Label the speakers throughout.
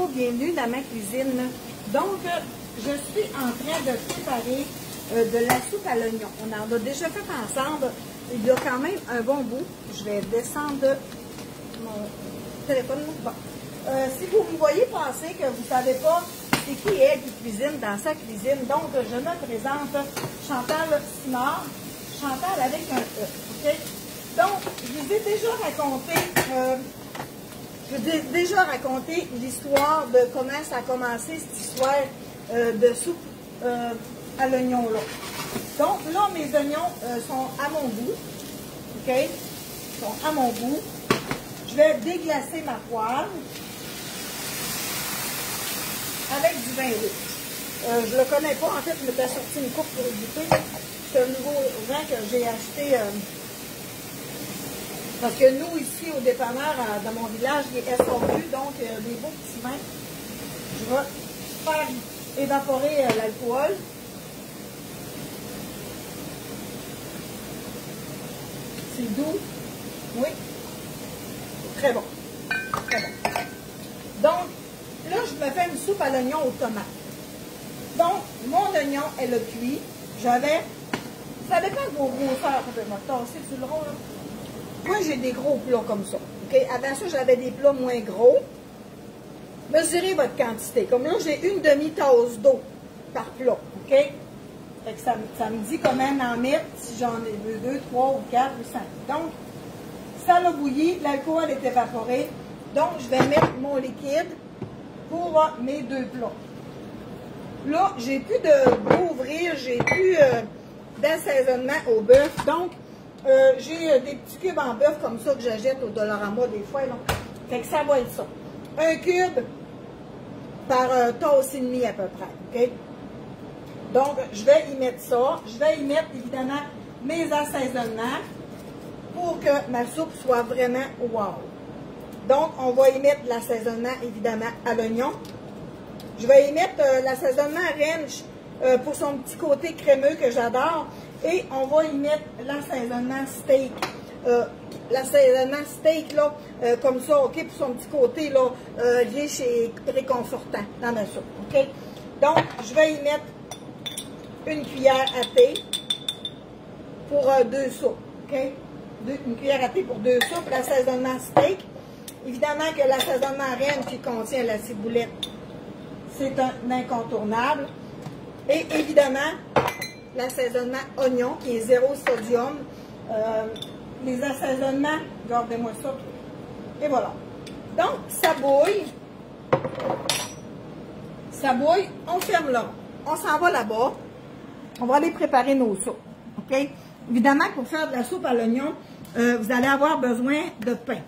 Speaker 1: bonjour, bienvenue dans ma cuisine. Donc, je suis en train de préparer de la soupe à l'oignon. On en a déjà fait ensemble. Il y a quand même un bon bout. Je vais descendre mon téléphone. Bon. Si vous me voyez passer que vous ne savez pas c'est qui est qui cuisine dans sa cuisine, donc je me présente Chantal Simard. Chantal avec un E. Okay? Donc, je vous ai déjà raconté l'histoire de comment ça a commencé, cette histoire de soupe à l'oignon là. Donc là, mes oignons sont à mon goût. OK? Ils sont à mon goût. Je vais déglacer ma poêle avec du vin rouge. Je ne le connais pas. En fait, je m'étais sorti une coupe pour le goûter. C'est un nouveau vin que j'ai acheté. Parce que nous, ici, au dépanneur, dans mon village, il est escompté, donc des beaux petits vins. Je vais faire évaporer l'alcool. C'est doux. Oui. Très bon. Très bon. Donc, là, je me fais une soupe à l'oignon aux tomates. Donc, mon oignon, elle a cuit. J'avais... Ça dépend de vos grosseurs. Je vais me tasser sur le rond, là. Moi, j'ai des gros plats comme ça. Okay? Avant ça, j'avais des plats moins gros. Mesurez votre quantité. Comme là, j'ai une demi-tasse d'eau par plat. OK? Fait que ça me dit comment en mettre si j'en ai 2, 3 ou 4 ou 5. Donc, ça l'a bouilli, l'alcool est évaporé. Donc, je vais mettre mon liquide pour mes deux plats. Là, j'ai plus d'ouvrir, j'ai plus d'assaisonnement au bœuf. Donc, j'ai des petits cubes en bœuf comme ça que j'achète au Dollarama des fois. Là. Fait que ça va être ça. Un cube par tasse et demie à peu près. OK? Donc, je vais y mettre ça. Je vais y mettre évidemment mes assaisonnements pour que ma soupe soit vraiment wow. Donc, on va y mettre l'assaisonnement évidemment à l'oignon. Je vais y mettre l'assaisonnement ranch pour son petit côté crémeux que j'adore. Et on va y mettre l'assaisonnement steak. L'assaisonnement steak, là, comme ça, OK, pour son petit côté, là, riche et réconfortant dans ma soupe, OK? Donc, je vais y mettre une cuillère à thé pour deux soupes, OK? Une cuillère à thé pour deux soupes, l'assaisonnement steak. Évidemment que l'assaisonnement ranch qui contient la ciboulette, c'est un incontournable. Et évidemment, l'assaisonnement oignon, qui est zéro sodium. Les assaisonnements, regardez-moi ça. Et voilà. Donc, ça bouille. Ça bouille. On ferme là. On s'en va là-bas. On va aller préparer nos soupes. OK? Évidemment, pour faire de la soupe à l'oignon, vous allez avoir besoin de pain.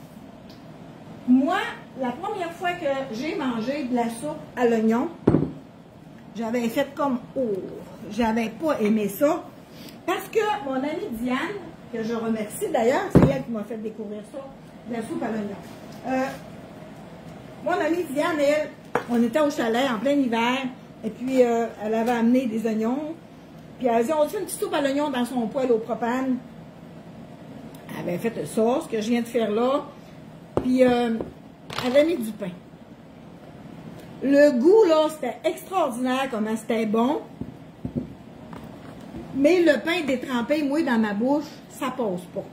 Speaker 1: Moi, la première fois que j'ai mangé de la soupe à l'oignon, j'avais fait comme « Oh! » J'avais pas aimé ça. Parce que mon amie Diane, que je remercie d'ailleurs, c'est elle qui m'a fait découvrir ça, la soupe à l'oignon. Mon amie Diane, elle, on était au chalet en plein hiver, et puis elle avait amené des oignons. Puis elle a dit, on fait une petite soupe à l'oignon dans son poêle au propane. Elle avait fait ça, ce que je viens de faire là. Puis elle avait mis du pain. Le goût, là, c'était extraordinaire, comment c'était bon. Mais le pain détrempé, moi, dans ma bouche, ça passe pas.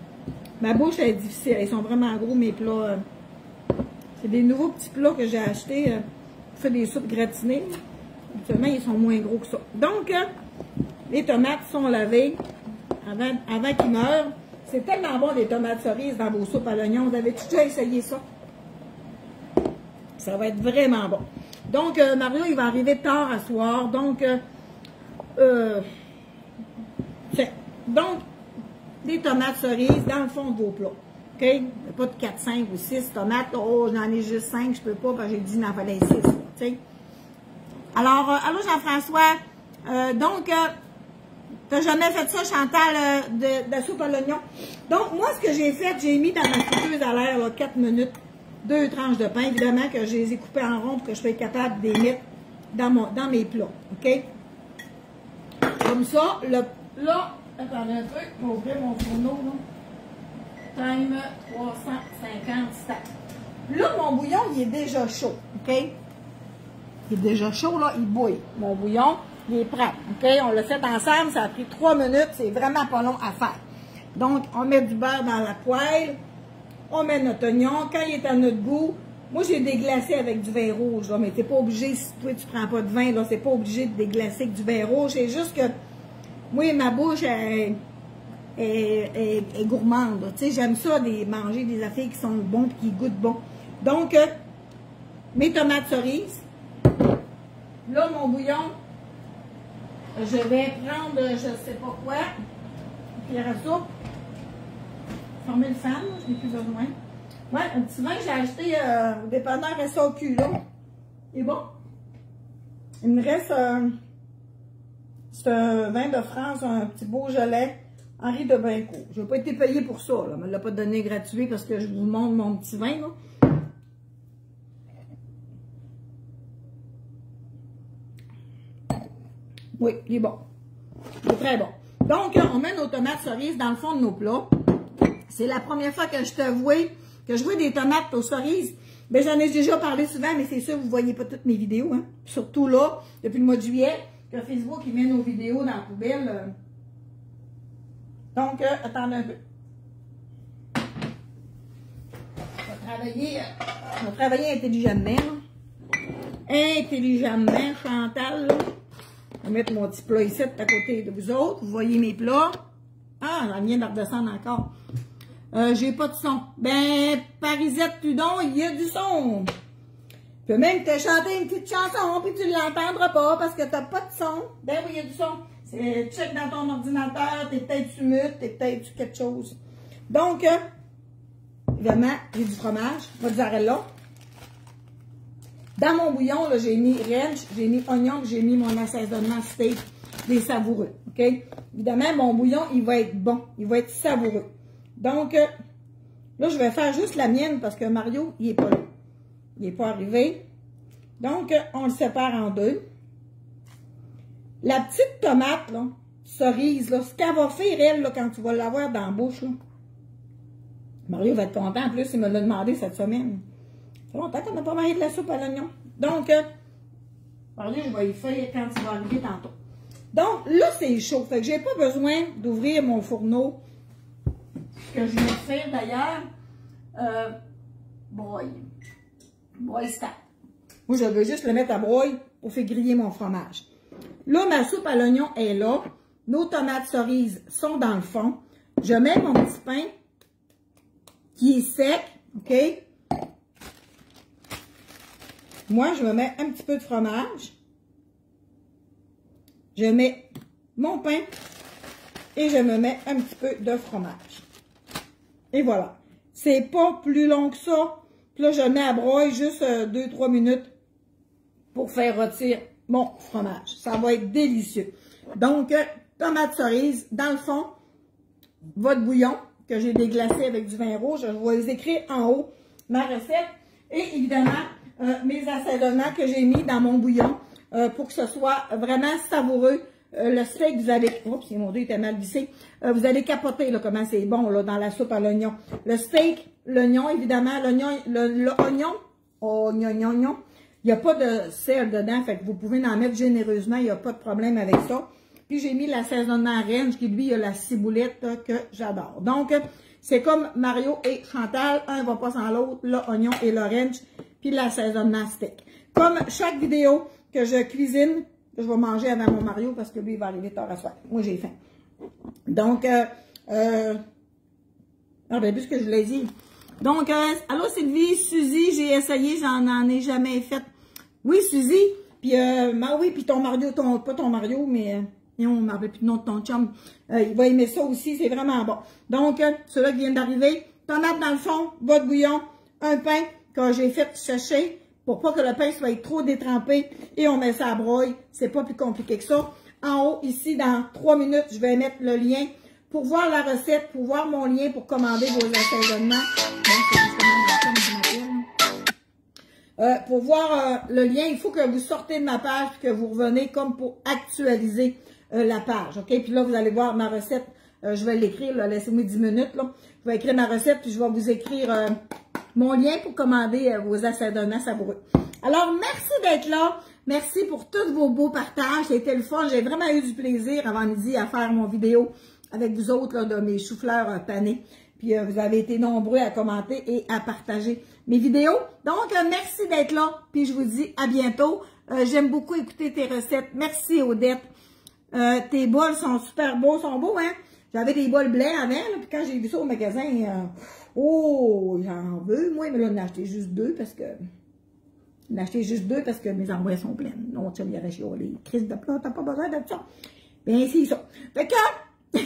Speaker 1: Ma bouche, elle est difficile. Ils sont vraiment gros, mes plats. C'est des nouveaux petits plats que j'ai achetés pour faire des soupes gratinées. Seulement, ils sont moins gros que ça. Donc, les tomates sont lavées avant qu'ils meurent. C'est tellement bon, des tomates cerises dans vos soupes à l'oignon. Vous avez déjà essayé ça? Ça va être vraiment bon. Donc, Mario, il va arriver tard à soir. Donc, des tomates cerises dans le fond de vos plats. OK? Il n'y a pas de 4, 5 ou 6 tomates. Oh, j'en ai juste 5, je peux pas, parce que j'ai dit qu'il en fallait 6. OK? Alors, allô Jean-François. Donc, t'as jamais fait ça, Chantal, de la soupe à l'oignon? Donc, moi, ce que j'ai fait, j'ai mis dans ma friteuse à l'air 4 minutes, 2 tranches de pain. Évidemment que je les ai coupées en rond pour que je sois capable de les mettre dans mes plats. OK? Comme ça, là, attendez un peu, je vais ouvrir mon fourneau, là. Time 350 stack. Là, mon bouillon, il est déjà chaud, OK? Il est déjà chaud, là, il bouille. Mon bouillon, il est prêt. OK? On l'a fait ensemble, ça a pris 3 minutes, c'est vraiment pas long à faire. Donc, on met du beurre dans la poêle, on met notre oignon. Quand il est à notre goût, moi, j'ai déglacé avec du vin rouge, là, mais t'es pas obligé, si toi, tu prends pas de vin, là, c'est pas obligé de déglacer avec du vin rouge. C'est juste que, moi, ma bouche est gourmande. Tu sais, j'aime ça, manger des affaires qui sont bonnes et qui goûtent bon. Donc, mes tomates cerises. Là, mon bouillon, je vais prendre, je sais pas quoi, cuillère à soupe. Fermer le fan, je n'ai plus besoin. Ouais, un petit vin que j'ai acheté au dépanneur SAQ, là. Il est bon. Il me reste c'est un vin de France, un petit Beaujolais, Henri de Brincourt. Je n'ai pas été payé pour ça, là. Je ne me l'a pas donné gratuit parce que je vous montre mon petit vin, là. Oui, il est bon. Il est très bon. Donc, on met nos tomates cerises dans le fond de nos plats. C'est la première fois que je t'avoue que je vois des tomates aux cerises. Ben, j'en ai déjà parlé souvent, mais c'est sûr, vous ne voyez pas toutes mes vidéos. Hein. Surtout là, depuis le mois de juillet, que Facebook il met nos vidéos dans la poubelle. Donc, attendez un peu. On va travailler intelligemment. Là. Intelligemment, Chantal. Là. Je vais mettre mon petit plat ici à côté de vous autres. Vous voyez mes plats. Ah, j'en viens de redescendre encore. J'ai pas de son. Ben, Parisette Tudon, il y a du son. Je peux même te chanter une petite chanson, puis tu ne l'entendras pas parce que tu n'as pas de son. Ben oui, il y a du son. Check dans ton ordinateur, t'es peut-être sumute, t'es peut-être quelque chose. Donc, évidemment, j'ai du fromage, mozzarella. Dans mon bouillon, j'ai mis ranch, j'ai mis oignon, j'ai mis mon assaisonnement steak, des savoureux. OK? Évidemment, mon bouillon, il va être bon, il va être savoureux. Donc, là, je vais faire juste la mienne parce que Mario, il n'est pas là. Il n'est pas arrivé. Donc, on le sépare en deux. La petite tomate, là, cerise, là, ce qu'elle va faire, elle, là, quand tu vas l'avoir dans la bouche, là. Mario va être content. En plus, il me l'a demandé cette semaine. Ça fait longtemps qu'on n'a pas mangé de la soupe à l'oignon. Donc, Mario, je vais y faire quand il va arriver tantôt. Donc, là, c'est chaud. Fait que j'ai pas besoin d'ouvrir mon fourneau. Ce que je vais faire, d'ailleurs, broil start. Moi, je veux juste le mettre à broil pour faire griller mon fromage. Là, ma soupe à l'oignon est là. Nos tomates cerises sont dans le fond. Je mets mon petit pain qui est sec, OK? Moi, je me mets un petit peu de fromage. Je mets mon pain et je me mets un petit peu de fromage. Et voilà. C'est pas plus long que ça. Puis là, je mets à broyer juste 2-3 minutes pour faire rôtir mon fromage. Ça va être délicieux. Donc, tomates cerises, dans le fond, votre bouillon que j'ai déglacé avec du vin rouge. Je vais les écrire en haut, ma recette. Et évidemment, mes assaisonnements que j'ai mis dans mon bouillon pour que ce soit vraiment savoureux. Le steak, vous allez... Oups, mon Dieu, il était mal vissé. Vous allez capoter là, comment c'est bon là, dans la soupe à l'oignon. Le steak, l'oignon, évidemment, l'oignon, oignon, il n'y a pas de sel dedans, fait que vous pouvez en mettre généreusement, il n'y a pas de problème avec ça. Puis j'ai mis l'assaisonnement ranch, qui lui, il a la ciboulette que j'adore. Donc, c'est comme Mario et Chantal, un va pas sans l'autre, l'oignon et l'orange, puis l'assaisonnement steak. Comme chaque vidéo que je cuisine, je vais manger avant mon Mario parce que lui, il va arriver tard à soir. Moi, j'ai faim. Donc, plus ce que je l'ai dit. Donc, allô Sylvie, Suzy, j'ai essayé, j'en ai jamais fait. Oui, Suzy, puis oui, puis ton Mario, pas ton Mario, mais on ne rappelle plus le nom de ton chum. Il va aimer ça aussi, c'est vraiment bon. Donc, ceux-là qui viennent d'arriver, tomate dans le fond, votre bouillon, un pain que j'ai fait sécher pour pas que le pain soit trop détrempé et on met ça à broyer. C'est pas plus compliqué que ça. En haut, ici, dans 3 minutes, je vais mettre le lien pour voir la recette, pour voir mon lien pour commander vos assaisonnements. Pour voir le lien, il faut que vous sortez de ma page et que vous revenez comme pour actualiser la page. OK? Puis là, vous allez voir ma recette. Je vais l'écrire, laissez-moi 10 minutes. Là. Je vais écrire ma recette puis je vais vous écrire mon lien pour commander vos assaisonnements savoureux. Alors, merci d'être là. Merci pour tous vos beaux partages. C'était le fun. J'ai vraiment eu du plaisir avant midi à faire mon vidéo avec vous autres là, de mes choux-fleurs panés. Puis vous avez été nombreux à commenter et à partager mes vidéos. Donc, merci d'être là. Puis je vous dis à bientôt. J'aime beaucoup écouter tes recettes. Merci Odette. Tes bols sont super beaux, sont beaux, hein? J'avais des bols blancs avant, là, puis quand j'ai vu ça au magasin, oh, j'en veux, moi, mais là, j'en ai acheté juste deux parce que... J'en ai acheté juste deux parce que mes envois sont pleines. Non, tu il y aurait chiolé. Crise de plat, t'as pas besoin de ça. Bien, c'est ça. Fait que,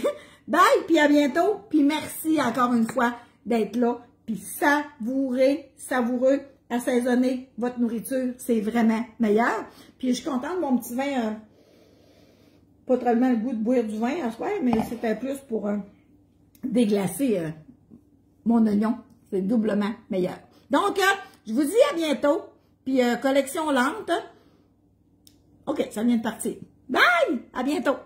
Speaker 1: bye, puis à bientôt, puis merci encore une fois d'être là, puis savoureux, assaisonner votre nourriture, c'est vraiment meilleur. Puis je suis contente de mon petit vin... pas tellement le goût de boire du vin à soir, mais c'était plus pour déglacer mon oignon. C'est doublement meilleur. Donc, je vous dis à bientôt. Puis, collection lente. OK, ça vient de partir. Bye! À bientôt!